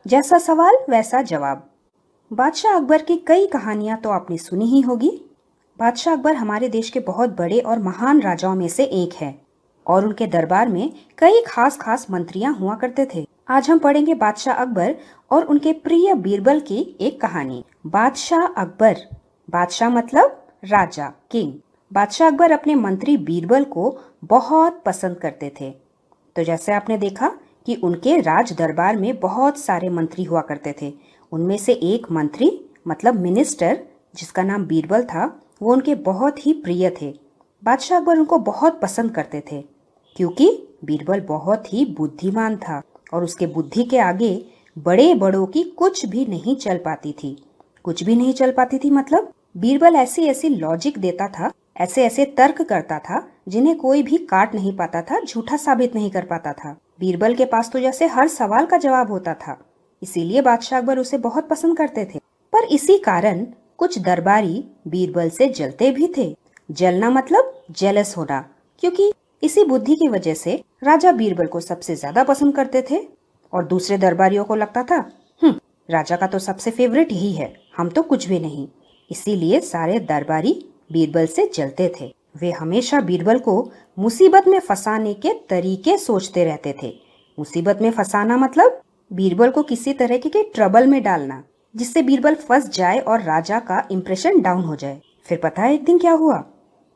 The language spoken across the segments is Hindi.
जैसा सवाल वैसा जवाब। बादशाह अकबर की कई कहानियां तो आपने सुनी ही होगी। बादशाह अकबर हमारे देश के बहुत बड़े और महान राजाओं में से एक है और उनके दरबार में कई खास खास मंत्रियां हुआ करते थे। आज हम पढ़ेंगे बादशाह अकबर और उनके प्रिय बीरबल की एक कहानी। बादशाह अकबर। बादशाह मतलब राजा, किंग। बादशाह अकबर अपने मंत्री बीरबल को बहुत पसंद करते थे। तो जैसे आपने देखा कि उनके राज दरबार में बहुत सारे मंत्री हुआ करते थे। उनमें से एक मंत्री मतलब मिनिस्टर जिसका नाम बीरबल था, वो उनके बहुत ही प्रिय थे। बादशाह अकबर उनको बहुत पसंद करते थे क्योंकि बीरबल बहुत ही बुद्धिमान था और उसके बुद्धि के आगे बड़े बड़ों की कुछ भी नहीं चल पाती थी। कुछ भी नहीं चल पाती थी मतलब बीरबल ऐसी ऐसी लॉजिक देता था, ऐसे ऐसे तर्क करता था जिन्हें कोई भी काट नहीं पाता था, झूठा साबित नहीं कर पाता था। बीरबल के पास तो जैसे हर सवाल का जवाब होता था, इसीलिए बादशाह अकबर उसे बहुत पसंद करते थे। पर इसी कारण कुछ दरबारी बीरबल से जलते भी थे। जलना मतलब जेलस होना, क्योंकि इसी बुद्धि की वजह से राजा बीरबल को सबसे ज्यादा पसंद करते थे और दूसरे दरबारियों को लगता था राजा का तो सबसे फेवरेट यही है, हम तो कुछ भी नहीं। इसीलिए सारे दरबारी बीरबल से जलते थे। वे हमेशा बीरबल को मुसीबत में फंसाने के तरीके सोचते रहते थे। मुसीबत में फंसाना मतलब बीरबल को किसी तरह के ट्रबल में डालना, जिससे बीरबल फंस जाए और राजा का इंप्रेशन डाउन हो जाए। फिर पता है एक दिन क्या हुआ?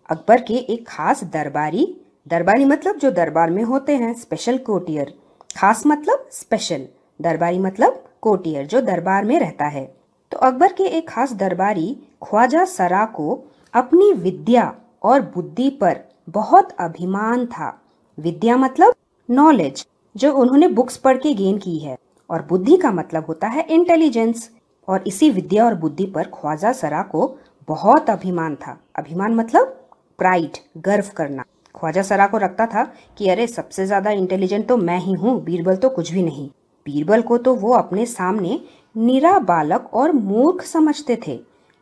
अकबर के एक खास दरबारी, दरबारी मतलब जो दरबार में होते हैं, स्पेशल कोर्टियर। खास मतलब स्पेशल, दरबारी मतलब कोर्टियर जो दरबार में रहता है। तो अकबर के एक खास दरबारी ख्वाजा सरा को अपनी विद्या और बुद्धि पर बहुत अभिमान था। विद्या मतलब नॉलेज, जो उन्होंने बुक्स पढ़ के गेन की है, और बुद्धि का मतलब होता है इंटेलिजेंस। और इसी विद्या और बुद्धि पर ख्वाजा सरा को बहुत अभिमान था। अभिमान मतलब प्राइड, गर्व करना। ख्वाजा सरा को लगता था कि अरे सबसे ज्यादा इंटेलिजेंट तो मैं ही हूँ, बीरबल तो कुछ भी नहीं। बीरबल को तो वो अपने सामने निरा बालक और मूर्ख समझते थे।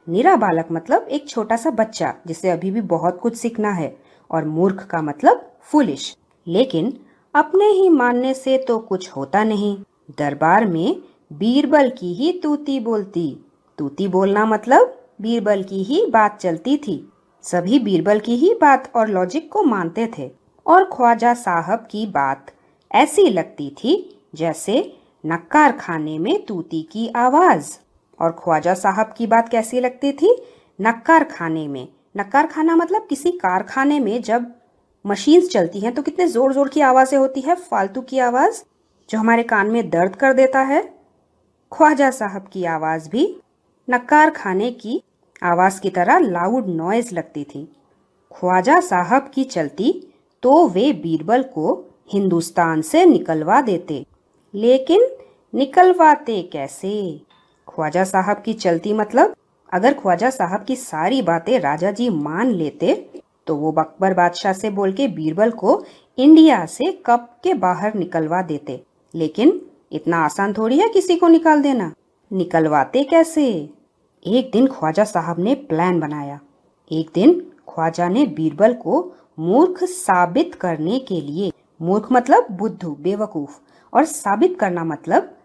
निरा बालक मतलब एक छोटा सा बच्चा जिसे अभी भी बहुत कुछ सीखना है, और मूर्ख का मतलब फुलिश। लेकिन अपने ही मानने से तो कुछ होता नहीं। दरबार में बीरबल की ही तूती बोलती। तूती बोलना मतलब बीरबल की ही बात चलती थी। सभी बीरबल की ही बात और लॉजिक को मानते थे, और ख्वाजा साहब की बात ऐसी लगती थी जैसे नक्कार खाने में तूती की आवाज। और ख्वाजा साहब की बात कैसी लगती थी? नक्कार खाने में। नक्कार खाना मतलब किसी कारखाने में जब मशीन्स चलती हैं तो कितने जोर जोर की आवाजें होती है, फालतू की आवाज जो हमारे कान में दर्द कर देता है। ख्वाजा साहब की आवाज भी नक्कार खाने की आवाज की तरह लाउड नॉइज लगती थी। ख्वाजा साहब की चलती तो वे बीरबल को हिंदुस्तान से निकलवा देते। लेकिन निकलवाते कैसे? ख्वाजा साहब की चलती मतलब अगर ख्वाजा साहब की सारी बातें राजा जी मान लेते तो वो अकबर बादशाह से बोल के बीरबल को इंडिया से कब के बाहर निकलवा देते। लेकिन इतना आसान थोड़ी है किसी को निकाल देना। निकलवाते कैसे? एक दिन ख्वाजा साहब ने प्लान बनाया। एक दिन ख्वाजा ने बीरबल को मूर्ख साबित करने के लिए, मूर्ख मतलब बुद्धू, बेवकूफ, और साबित करना मतलब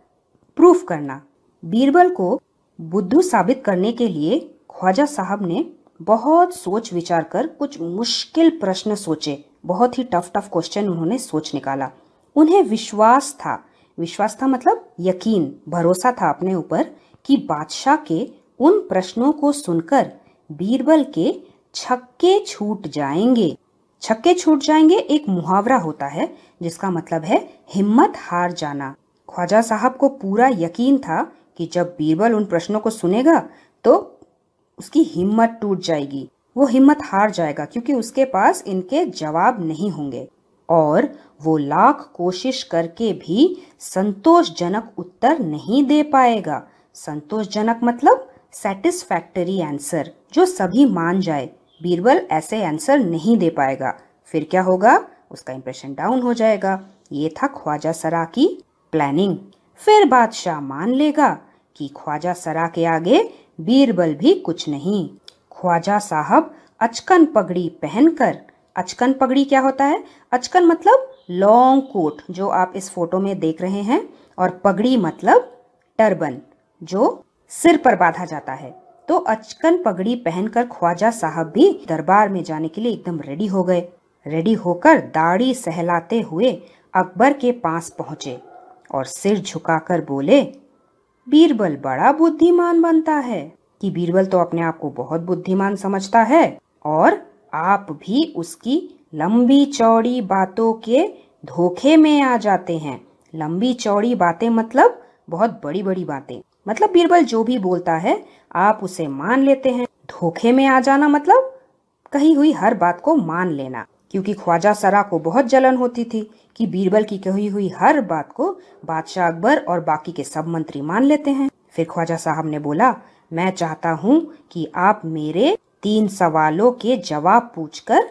प्रूफ करना। बीरबल को बुद्धू साबित करने के लिए ख्वाजा साहब ने बहुत सोच विचार कर कुछ मुश्किल प्रश्न सोचे। बहुत ही टफ टफ क्वेश्चन उन्होंने सोच निकाला। उन्हें विश्वास था, विश्वास था मतलब यकीन, भरोसा था अपने ऊपर कि बादशाह के उन प्रश्नों को सुनकर बीरबल के छक्के छूट जाएंगे। छक्के छूट जाएंगे एक मुहावरा होता है जिसका मतलब है हिम्मत हार जाना। ख्वाजा साहब को पूरा यकीन था कि जब बीरबल उन प्रश्नों को सुनेगा तो उसकी हिम्मत टूट जाएगी, वो हिम्मत हार जाएगा क्योंकि उसके पास इनके जवाब नहीं होंगे, और वो लाख कोशिश करके भी संतोषजनक उत्तर नहीं दे पाएगा। संतोषजनक मतलब सेटिस्फैक्टरी आंसर, जो सभी मान जाए। बीरबल ऐसे आंसर नहीं दे पाएगा। फिर क्या होगा? उसका इंप्रेशन डाउन हो जाएगा। ये था ख्वाजा सरा की प्लानिंग। फिर बादशाह मान लेगा कि ख्वाजा सरा के आगे बीरबल भी कुछ नहीं। ख्वाजा साहब अचकन पगड़ी पहनकर, अचकन पगड़ी क्या होता है? अचकन मतलब लॉन्ग कोट जो आप इस फोटो में देख रहे हैं, और पगड़ी मतलब टर्बन, जो सिर पर बांधा जाता है। तो अचकन पगड़ी पहनकर ख्वाजा साहब भी दरबार में जाने के लिए एकदम रेडी हो गए। रेडी होकर दाढ़ी सहलाते हुए अकबर के पास पहुंचे और सिर झुकाकर बोले, बीरबल बड़ा बुद्धिमान बनता है। कि बीरबल तो अपने आप को बहुत बुद्धिमान समझता है और आप भी उसकी लंबी चौड़ी बातों के धोखे में आ जाते हैं। लंबी चौड़ी बातें मतलब बहुत बड़ी बड़ी बातें, मतलब बीरबल जो भी बोलता है आप उसे मान लेते हैं। धोखे में आ जाना मतलब कही हुई हर बात को मान लेना, क्योंकि ख्वाजा सरा को बहुत जलन होती थी कि बीरबल की कही हुई हर बात को बादशाह अकबर और बाकी के सब मंत्री मान लेते हैं। फिर ख्वाजा साहब ने बोला, मैं चाहता हूँ कि आप मेरे 3 सवालों के जवाब पूछकर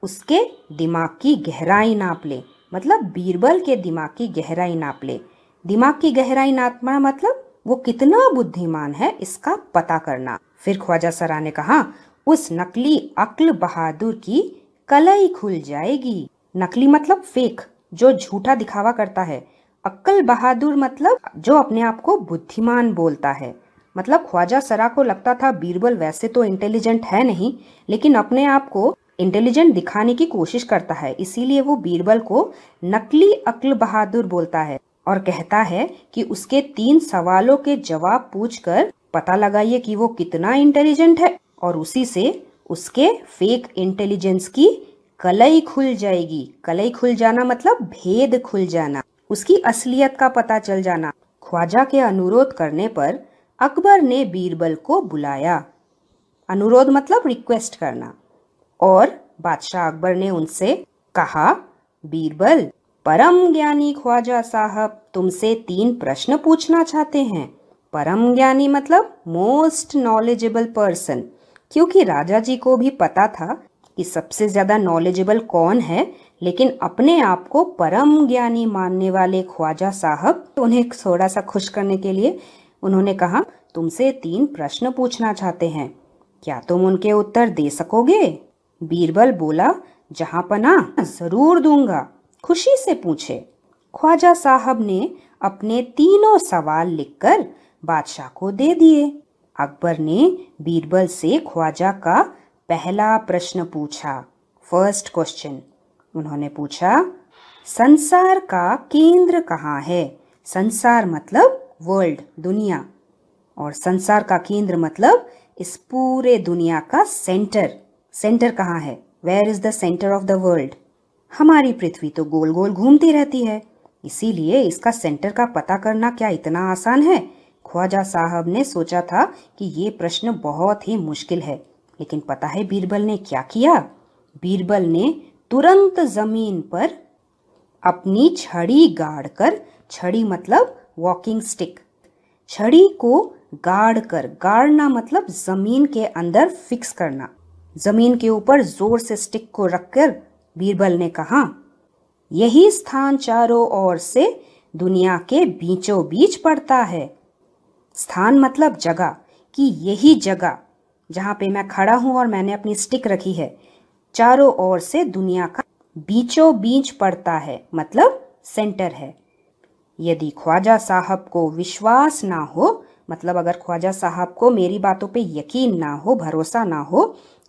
उसके दिमाग की गहराई नाप ले। मतलब बीरबल के दिमाग की गहराई नाप ले। दिमाग की गहराई नापना मतलब वो कितना बुद्धिमान है इसका पता करना। फिर ख्वाजा सरा ने कहा, उस नकली अक्ल बहादुर की कलई खुल जाएगी। नकली मतलब फेक, जो झूठा दिखावा करता है। अक्ल बहादुर मतलब जो अपने आप को बुद्धिमान बोलता है। मतलब ख्वाजा सरा को लगता था बीरबल वैसे तो इंटेलिजेंट है नहीं, लेकिन अपने आप को इंटेलिजेंट दिखाने की कोशिश करता है, इसीलिए वो बीरबल को नकली अक्ल बहादुर बोलता है और कहता है कि उसके 3 सवालों के जवाब पूछकर पता लगाइए कि वो कितना इंटेलिजेंट है, और उसी से उसके फेक इंटेलिजेंस की कलई खुल जाएगी। कलई खुल जाना मतलब भेद खुल जाना, उसकी असलियत का पता चल जाना। ख्वाजा के अनुरोध करने पर अकबर ने बीरबल को बुलाया। अनुरोध मतलब रिक्वेस्ट करना। और बादशाह अकबर ने उनसे कहा, बीरबल, परम ज्ञानी ख्वाजा साहब तुमसे 3 प्रश्न पूछना चाहते हैं। परम ज्ञानी मतलब मोस्ट नॉलेजेबल पर्सन, क्योंकि राजा जी को भी पता था कि सबसे ज्यादा नॉलेजेबल कौन है, लेकिन अपने आप को परम ज्ञानी मानने वाले ख्वाजा साहब, उन्हें थोड़ा सा खुश करने के लिए उन्होंने कहा, तुमसे 3 प्रश्न पूछना चाहते हैं, क्या तुम उनके उत्तर दे सकोगे? बीरबल बोला, जहां पना जरूर दूंगा, खुशी से पूछे। ख्वाजा साहब ने अपने 3 सवाल लिखकर बादशाह को दे दिए। अकबर ने बीरबल से ख्वाजा का पहला प्रश्न पूछा। फर्स्ट क्वेश्चन उन्होंने पूछा, संसार का केंद्र कहाँ है? संसार मतलब वर्ल्ड, दुनिया, और संसार का केंद्र मतलब इस पूरे दुनिया का सेंटर। सेंटर कहाँ है? Where is the centre of the world? हमारी पृथ्वी तो गोल गोल घूमती रहती है, इसीलिए इसका सेंटर का पता करना क्या इतना आसान है? ख्वाजा साहब ने सोचा था कि ये प्रश्न बहुत ही मुश्किल है, लेकिन पता है बीरबल ने क्या किया? बीरबल ने तुरंत जमीन पर अपनी छड़ी गाड़कर, छड़ी मतलब वॉकिंग स्टिक, छड़ी को गाड़कर, गाड़ना मतलब जमीन के अंदर फिक्स करना, जमीन के ऊपर जोर से स्टिक को रखकर बीरबल ने कहा, यही स्थान चारों ओर से दुनिया के बीचों बीच पड़ता है। स्थान मतलब जगह, कि यही जगह जहाँ पे मैं खड़ा हूँ और मैंने अपनी स्टिक रखी है, चारों ओर से दुनिया का बीचों बीच पड़ता है, मतलब सेंटर है। यदि ख्वाजा साहब को विश्वास ना हो, मतलब अगर ख्वाजा साहब को मेरी बातों पे यकीन ना हो, भरोसा ना हो,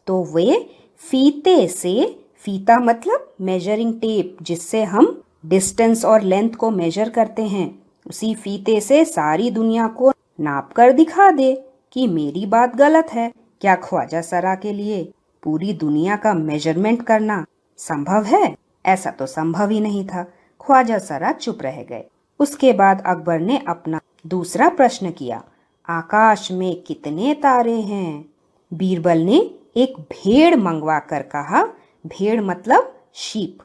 तो वे फीते से, फीता मतलब मेजरिंग टेप जिससे हम डिस्टेंस और लेंथ को मेजर करते हैं, उसी फीते से सारी दुनिया को नाप कर दिखा दे कि मेरी बात गलत है। क्या ख्वाजा सरा के लिए पूरी दुनिया का मेजरमेंट करना संभव है? ऐसा तो संभव ही नहीं था। ख्वाजा सरा चुप रह गए। उसके बाद अकबर ने अपना दूसरा प्रश्न किया, आकाश में कितने तारे हैं? बीरबल ने एक भेड़ मंगवा कर कहा, भेड़ मतलब शीप,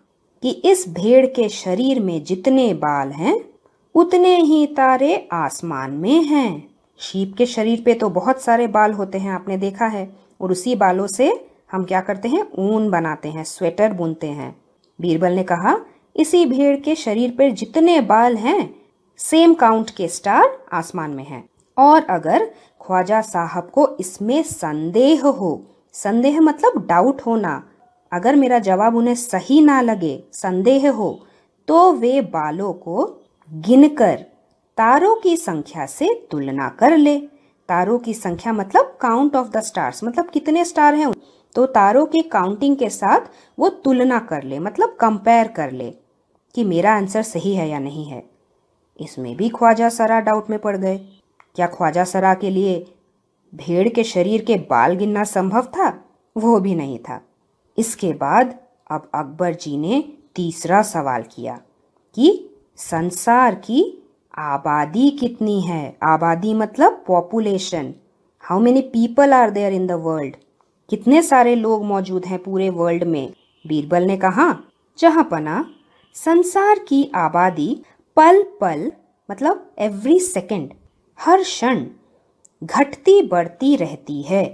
कि इस भेड़ के शरीर में जितने बाल हैं उतने ही तारे आसमान में हैं। शीप के शरीर पे तो बहुत सारे बाल होते हैं, आपने देखा है, और उसी बालों से हम क्या करते हैं, ऊन बनाते हैं, स्वेटर बुनते हैं। बीरबल ने कहा, इसी भेड़ के शरीर पर जितने बाल हैं सेम काउंट के स्टार आसमान में हैं। और अगर ख्वाजा साहब को इसमें संदेह हो, संदेह मतलब डाउट होना, अगर मेरा जवाब उन्हें सही ना लगे, संदेह हो, तो वे बालों को गिनकर तारों की संख्या से तुलना कर ले। तारों की संख्या मतलब काउंट ऑफ द स्टार्स, मतलब कितने स्टार हैं। तो तारों के काउंटिंग के साथ वो तुलना कर ले, मतलब कंपेयर कर ले कि मेरा आंसर सही है या नहीं है। इसमें भी ख्वाजा सरा डाउट में पड़ गए। क्या ख्वाजा सरा के लिए भेड़ के शरीर के बाल गिनना संभव था? वो भी नहीं था। इसके बाद अब अकबर जी ने तीसरा सवाल किया कि संसार की आबादी कितनी है। आबादी मतलब population. How many people are there in the world? कितने सारे लोग मौजूद हैं पूरे वर्ल्ड में? बीरबल ने कहा, जहां पना संसार की आबादी पल पल मतलब एवरी सेकेंड, हर क्षण घटती बढ़ती रहती है।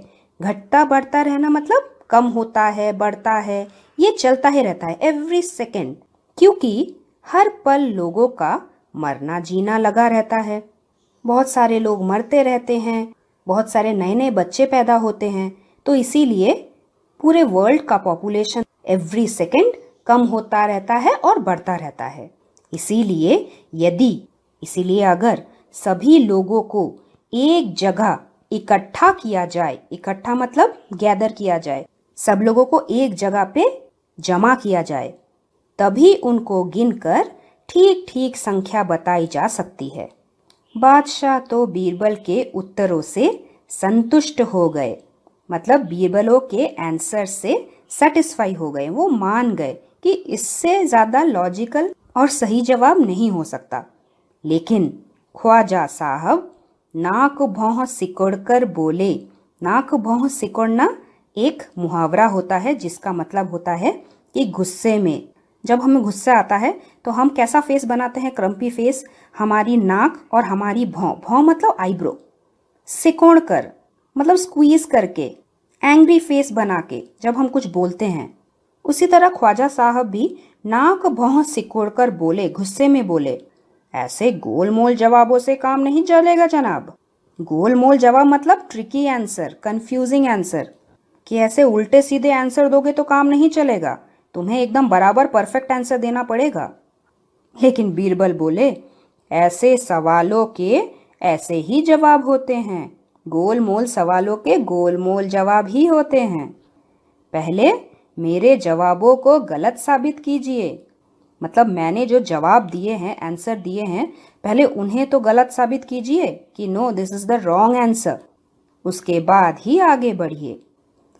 घटता बढ़ता रहना मतलब कम होता है, बढ़ता है, ये चलता ही रहता है एवरी सेकेंड, क्योंकि हर पल लोगों का मरना जीना लगा रहता है। बहुत सारे लोग मरते रहते हैं, बहुत सारे नए नए बच्चे पैदा होते हैं। तो इसीलिए पूरे वर्ल्ड का पॉपुलेशन एवरी सेकेंड कम होता रहता है और बढ़ता रहता है। इसीलिए अगर सभी लोगों को एक जगह इकट्ठा किया जाए, इकट्ठा मतलब गैदर किया जाए, सब लोगों को एक जगह पे जमा किया जाए, तभी उनको गिनकर ठीक ठीक संख्या बताई जा सकती है। बादशाह तो बीरबल के उत्तरों से संतुष्ट हो गए, मतलब बीरबलों के आंसर से सेटिस्फाई हो गए। वो मान गए कि इससे ज़्यादा लॉजिकल और सही जवाब नहीं हो सकता। लेकिन ख्वाजा साहब नाक भौं सिकोड़कर बोले। नाक भौं सिकोड़ना एक मुहावरा होता है जिसका मतलब होता है कि गुस्से में, जब हमें गुस्सा आता है तो हम कैसा फेस बनाते हैं? क्रम्पी फेस। हमारी नाक और हमारी भौं, भौं मतलब आईब्रो, सिकोड़ कर मतलब स्क्वीज करके, एंग्री फेस बना के जब हम कुछ बोलते हैं। उसी तरह ख्वाजा साहब भी नाक भौं सिकोड़ कर बोले, गुस्से में बोले, ऐसे गोलमोल जवाबों से काम नहीं चलेगा जनाब। गोलमोल जवाब मतलब ट्रिकी आंसर, कंफ्यूजिंग आंसर, कि ऐसे उल्टे सीधे आंसर दोगे तो काम नहीं चलेगा, तुम्हें एकदम बराबर परफेक्ट आंसर देना पड़ेगा। लेकिन बीरबल बोले, ऐसे सवालों के ऐसे ही जवाब होते हैं, गोलमोल सवालों के गोलमोल जवाब ही होते हैं। पहले मेरे जवाबों को गलत साबित कीजिए, मतलब मैंने जो जवाब दिए हैं, आंसर दिए हैं, पहले उन्हें तो गलत साबित कीजिए कि no this is the wrong answer, उसके बाद ही आगे बढ़िए।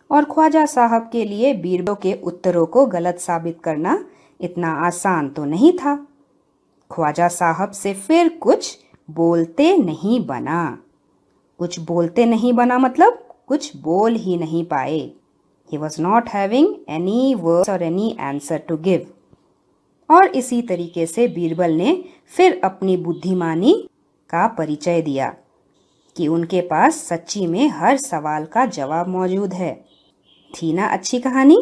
और ख्वाजा साहब के लिए बीरबल के उत्तरों को गलत साबित करना इतना आसान तो नहीं था। ख्वाजा साहब से फिर कुछ बोलते नहीं बना। कुछ बोलते नहीं बना मतलब कुछ बोल ही नहीं पाए। He was not having any words or any answer to give. और इसी तरीके से बीरबल ने फिर अपनी बुद्धिमानी का परिचय दिया कि उनके पास सच्ची में हर सवाल का जवाब मौजूद है। थी ना अच्छी कहानी?